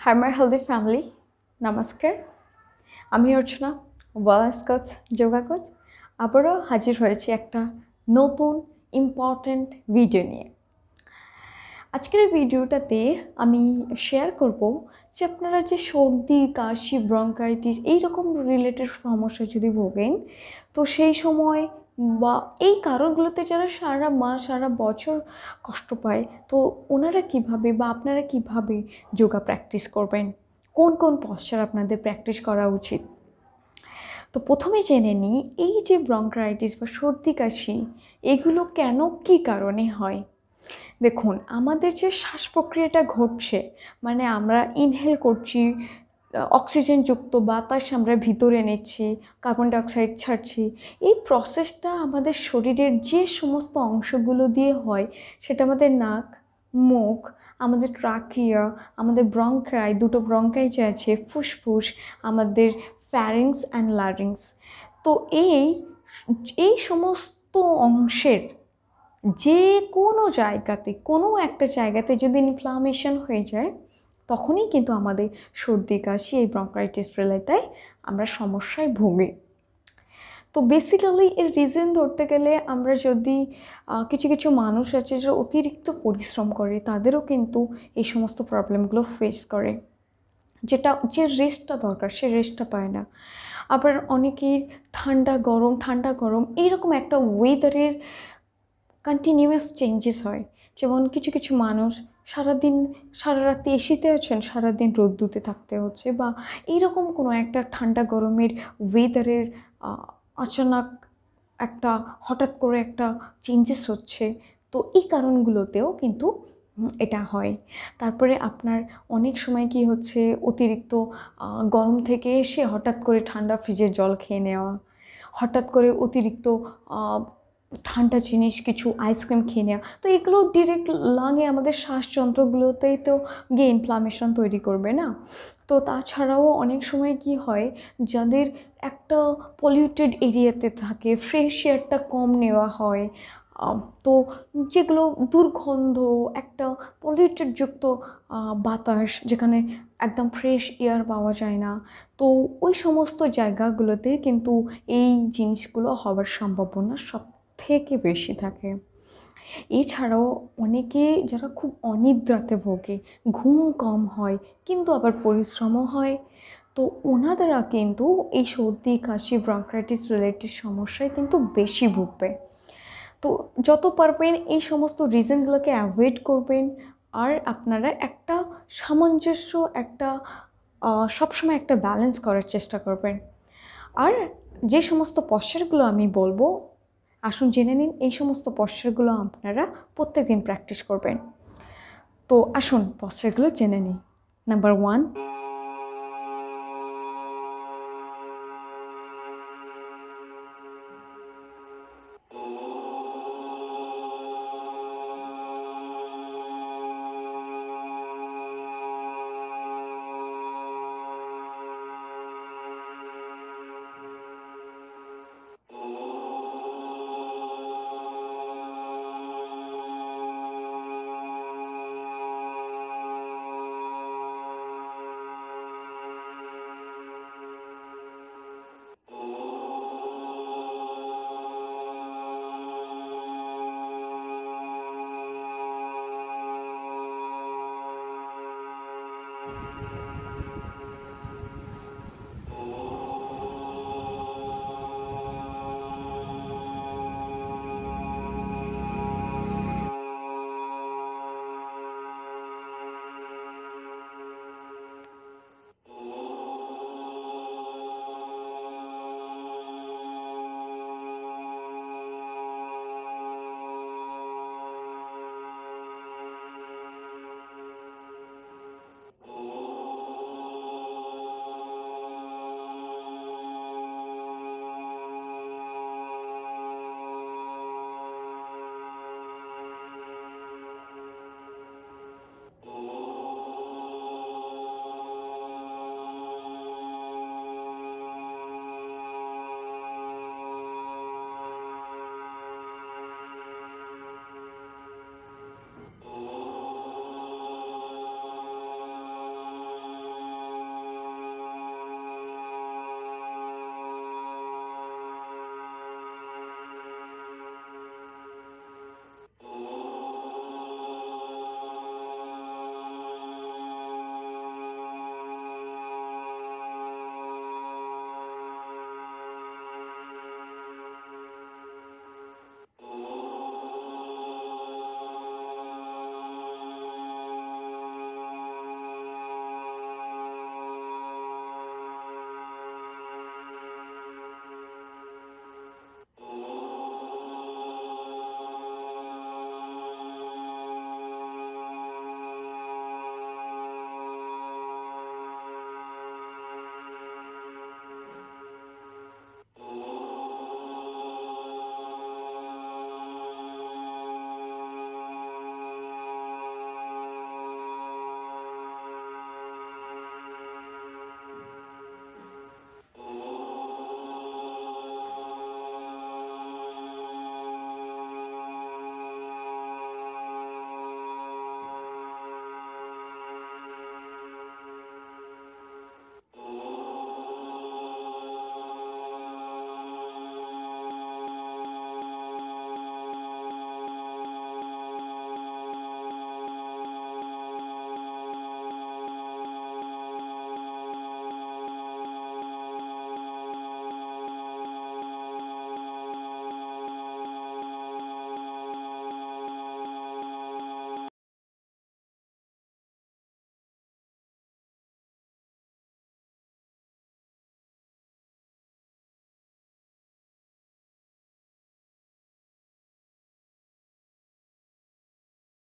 Hi, my healthy family. নমস্কার, আমি অর্চনা, wellness coach, yoga coach. আবারও হাজির হয়েছি একটা নতুন ইম্পর্ট্যান্ট ভিডিও নিয়ে। আজকের এই ভিডিওটাতে আমি শেয়ার করব যে আপনারা যে সর্দি, কাশি, ব্রঙ্কাইটিস এইরকম রিলেটেড সমস্যা যদি ভোগেন, তো সেই সময় বা এই কারণগুলোতে যারা সারা মাস সারা বছর কষ্ট পায়, তো ওনারা কিভাবে বা আপনারা কিভাবে যোগা প্র্যাকটিস করবেন, কোন কোন পশ্চার আপনাদের প্র্যাকটিস করা উচিত। তো প্রথমে জেনে নিই, এই যে ব্রঙ্কাইটিস বা সর্দি কাশি এগুলো কেন, কী কারণে হয়। দেখুন, আমাদের যে শ্বাস প্রক্রিয়াটা ঘটছে, মানে আমরা ইনহেল করছি, অক্সিজেনযুক্ত বাতাস আমরা ভিতরে নিচ্ছি, কার্বন ডাইঅক্সাইড ছাড়ছি, এই প্রসেসটা আমাদের শরীরের যে সমস্ত অংশগুলো দিয়ে হয়, সেটা আমাদের নাক, মুখ, আমাদের ট্রাকিয়া, আমাদের ব্রঙ্কাই, দুটো ব্রঙ্কাই যে আছে, ফুসফুস, আমাদের ফ্যারিংস অ্যান্ড লারিংস। তো এই সমস্ত অংশের যে কোনো জায়গাতে, কোনো একটা জায়গাতে যদি ইনফ্লামেশন হয়ে যায়, তখনই কিন্তু আমাদের সর্দি কাশি, এই ব্রঙ্কাইটিস রিলেটেড আমরা সমস্যায় ভুগি। তো বেসিক্যালি এর রিজন ধরতে গেলে, আমরা যদি কিছু কিছু মানুষ আছে যে অতিরিক্ত পরিশ্রম করে, তাদেরও কিন্তু এই সমস্ত প্রবলেমগুলো ফেস করে। যে রেস্টটা দরকার, সে রেস্টটা পায় না। আবার অনেকের ঠান্ডা গরম এইরকম একটা ওয়েদারের কন্টিনিউয়াস চেঞ্জেস হয়। যেমন কিছু কিছু মানুষ সারাদিন সারা রাতে এসিতে আছেন, সারাদিন রোদ্দুতে থাকতে হচ্ছে, বা এইরকম কোনো একটা ঠান্ডা গরমের ওয়েদারের অচানক একটা হঠাৎ করে একটা চেঞ্জেস হচ্ছে। তো এই কারণগুলোতেও কিন্তু এটা হয়। তারপরে আপনার অনেক সময় কি হচ্ছে, অতিরিক্ত গরম থেকে এসে হঠাৎ করে ঠান্ডা ফ্রিজের জল খেয়ে নেওয়া, হঠাৎ করে অতিরিক্ত ঠান্ডা জিনিস কিছু আইসক্রিম খেয়ে নেওয়া, তো এগুলো ডিরেক্ট লাঙে আমাদের শ্বাসযন্ত্রগুলোতেই তো গিয়ে ইনফ্লামেশন তৈরি করবে না। তো তাছাড়াও অনেক সময় কি হয়, যাদের একটা পলিউটেড এরিয়াতে থাকে, ফ্রেশ এয়ারটা কম নেওয়া হয়, তো যেগুলো দুর্গন্ধ, একটা পলিউটেডযুক্ত বাতাস, যেখানে একদম ফ্রেশ এয়ার পাওয়া যায় না, তো ওই সমস্ত জায়গাগুলোতে কিন্তু এই জিনিসগুলো হওয়ার সম্ভাবনা সব থেকে বেশি থাকে। এছাড়াও অনেকে যারা খুব অনিদ্রাতে ভোগে, ঘুম কম হয় কিন্তু আবার পরিশ্রমও হয়, তো ওনাদেরা কিন্তু এই সর্দি কাশি ব্রঙ্কাইটিস রিলেটেড সমস্যায় কিন্তু বেশি ভুগবে। তো যত পারবেন এই সমস্ত রিজনগুলোকে অ্যাভয়েড করবেন, আর আপনারা একটা সামঞ্জস্য, একটা সবসময় একটা ব্যালেন্স করার চেষ্টা করবেন। আর যে সমস্ত পশ্চারগুলো আমি বলবো, আসুন জেনে নিন এই সমস্ত পশ্চারগুলো আপনারা প্রত্যেকদিন প্র্যাকটিস করবেন। তো আসুন পশ্চারগুলো জেনে নিই। নাম্বার 1,